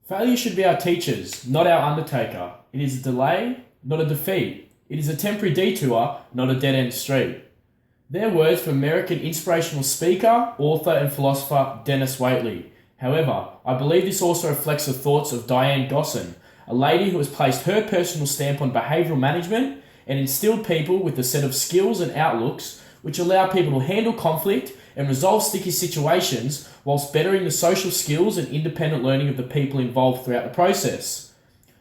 Failure should be our teachers, not our undertaker. It is a delay, not a defeat. It is a temporary detour, not a dead-end street. They're words from American inspirational speaker, author and philosopher Dennis Waitley. However, I believe this also reflects the thoughts of Diane Gossen, a lady who has placed her personal stamp on behavioural management and instilled people with a set of skills and outlooks which allow people to handle conflict and resolve sticky situations whilst bettering the social skills and independent learning of the people involved throughout the process.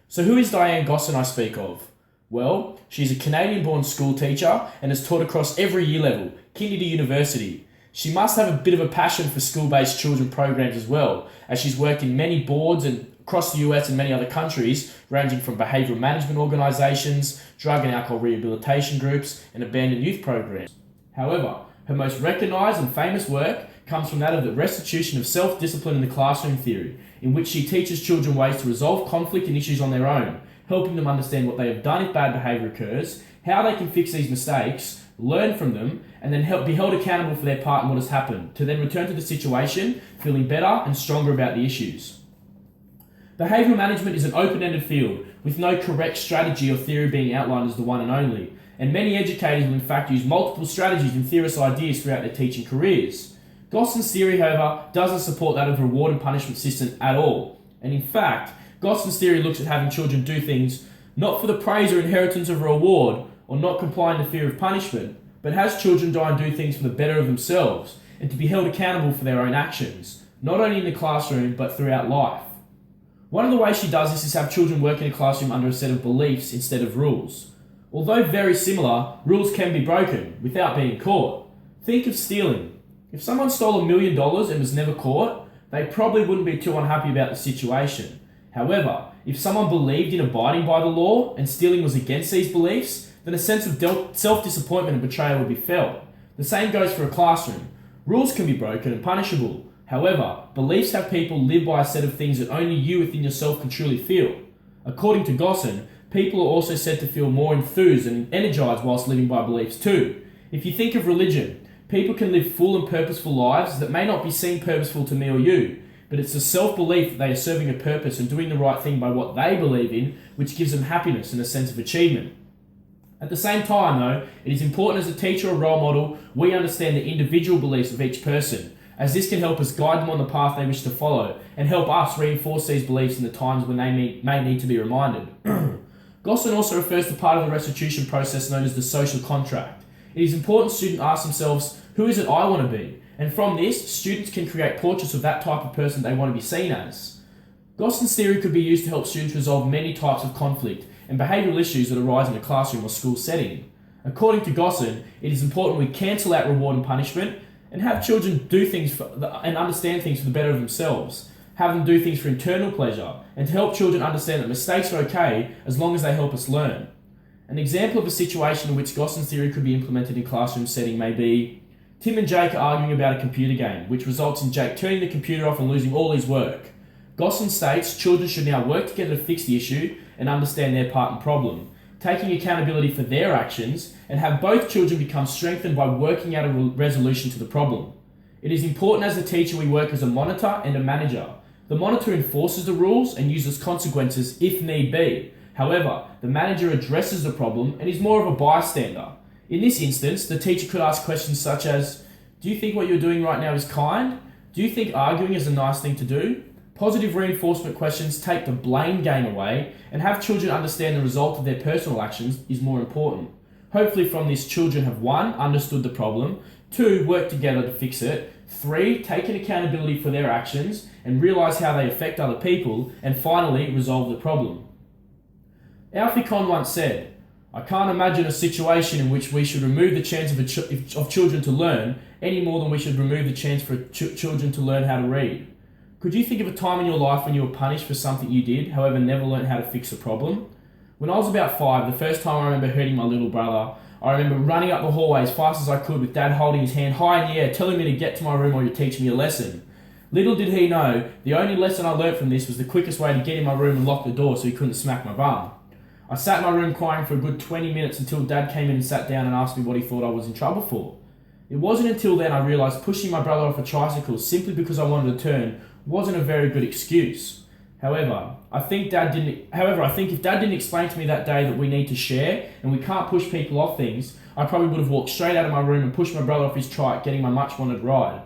So who is Diane Gossen I speak of? Well, she's a Canadian-born school teacher and has taught across every year level, kinder to university. She must have a bit of a passion for school-based children programs as well, as she's worked in many boards and across the US and many other countries, ranging from behavioural management organisations, drug and alcohol rehabilitation groups, and abandoned youth programs. However, her most recognised and famous work comes from that of the restitution of self-discipline in the classroom theory, in which she teaches children ways to resolve conflict and issues on their own, helping them understand what they have done if bad behaviour occurs, how they can fix these mistakes, learn from them, and then be held accountable for their part in what has happened, to then return to the situation feeling better and stronger about the issues. Behavioural management is an open-ended field, with no correct strategy or theory being outlined as the one and only, and many educators will in fact use multiple strategies and theorist ideas throughout their teaching careers. Gossen's theory, however, doesn't support that of the reward and punishment system at all, and in fact, Gossen's theory looks at having children do things not for the praise or inheritance of a reward, or not complying to fear of punishment, but has children die and do things for the better of themselves, and to be held accountable for their own actions, not only in the classroom, but throughout life. One of the ways she does this is have children work in a classroom under a set of beliefs instead of rules. Although very similar, rules can be broken without being caught. Think of stealing. If someone stole $1 million and was never caught, they probably wouldn't be too unhappy about the situation. However, if someone believed in abiding by the law and stealing was against these beliefs, then a sense of self-disappointment and betrayal would be felt. The same goes for a classroom. Rules can be broken and punishable. However, beliefs have people live by a set of things that only you within yourself can truly feel. According to Gossen, people are also said to feel more enthused and energized whilst living by beliefs too. If you think of religion, people can live full and purposeful lives that may not be seen purposeful to me or you, but it's the self-belief that they are serving a purpose and doing the right thing by what they believe in, which gives them happiness and a sense of achievement. At the same time though, it is important as a teacher or role model, we understand the individual beliefs of each person, as this can help us guide them on the path they wish to follow, and help us reinforce these beliefs in the times when they may need to be reminded. Gossen also refers to part of the restitution process known as the social contract. It is important students ask themselves, who is it I want to be? And from this, students can create portraits of that type of person they want to be seen as. Gossen's theory could be used to help students resolve many types of conflict and behavioural issues that arise in a classroom or school setting. According to Gossen, it is important we cancel out reward and punishment and have children do things and understand things for the better of themselves. Have them do things for internal pleasure, and to help children understand that mistakes are okay as long as they help us learn. An example of a situation in which Gossen's theory could be implemented in a classroom setting may be Tim and Jake are arguing about a computer game, which results in Jake turning the computer off and losing all his work. Gossen states children should now work together to fix the issue and understand their part in the problem, taking accountability for their actions, and have both children become strengthened by working out a resolution to the problem. It is important as a teacher we work as a monitor and a manager. The monitor enforces the rules and uses consequences if need be. However, the manager addresses the problem and is more of a bystander. In this instance, the teacher could ask questions such as, do you think what you're doing right now is kind? Do you think arguing is a nice thing to do? Positive reinforcement questions take the blame game away and have children understand the result of their personal actions is more important. Hopefully from this, children have 1. Understood the problem, 2. Worked together to fix it, 3. Taken accountability for their actions and realise how they affect other people, and finally, resolve the problem. Alfie Kohn once said, I can't imagine a situation in which we should remove the chance of children to learn any more than we should remove the chance for children to learn how to read. Could you think of a time in your life when you were punished for something you did, however never learned how to fix a problem? When I was about 5, the first time I remember hurting my little brother, I remember running up the hallway as fast as I could with Dad holding his hand high in the air telling me to get to my room or you're teaching me a lesson. Little did he know, the only lesson I learnt from this was the quickest way to get in my room and lock the door so he couldn't smack my bum. I sat in my room crying for a good 20 minutes until Dad came in and sat down and asked me what he thought I was in trouble for. It wasn't until then I realised pushing my brother off a tricycle simply because I wanted to turn wasn't a very good excuse. However, I think if Dad didn't explain to me that day that we need to share and we can't push people off things, I probably would have walked straight out of my room and pushed my brother off his trike, getting my much wanted ride.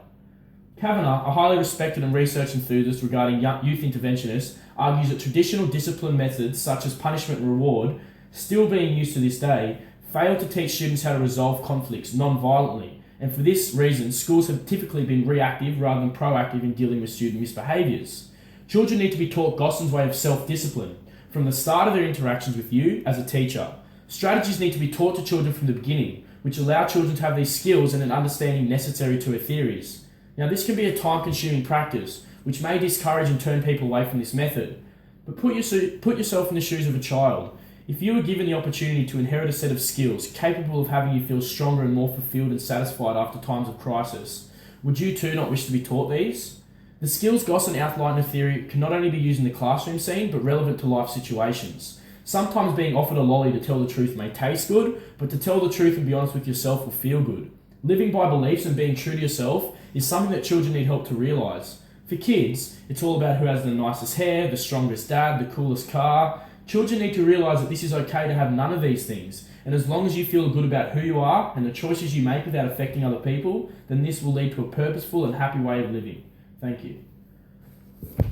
Kavanagh, a highly respected and research enthusiast regarding youth interventionists, argues that traditional discipline methods such as punishment and reward, still being used to this day, fail to teach students how to resolve conflicts non-violently, and for this reason schools have typically been reactive rather than proactive in dealing with student misbehaviours. Children need to be taught Gossen's way of self-discipline from the start of their interactions with you as a teacher. Strategies need to be taught to children from the beginning, which allow children to have these skills and an understanding necessary to her theories. Now, this can be a time-consuming practice, which may discourage and turn people away from this method. But put yourself in the shoes of a child. If you were given the opportunity to inherit a set of skills capable of having you feel stronger and more fulfilled and satisfied after times of crisis, would you too not wish to be taught these? The skills Gossen outlined in her theory can not only be used in the classroom scene, but relevant to life situations. Sometimes being offered a lolly to tell the truth may taste good, but to tell the truth and be honest with yourself will feel good. Living by beliefs and being true to yourself is something that children need help to realise. For kids, it's all about who has the nicest hair, the strongest dad, the coolest car. Children need to realise that this is okay to have none of these things, and as long as you feel good about who you are and the choices you make without affecting other people, then this will lead to a purposeful and happy way of living. Thank you.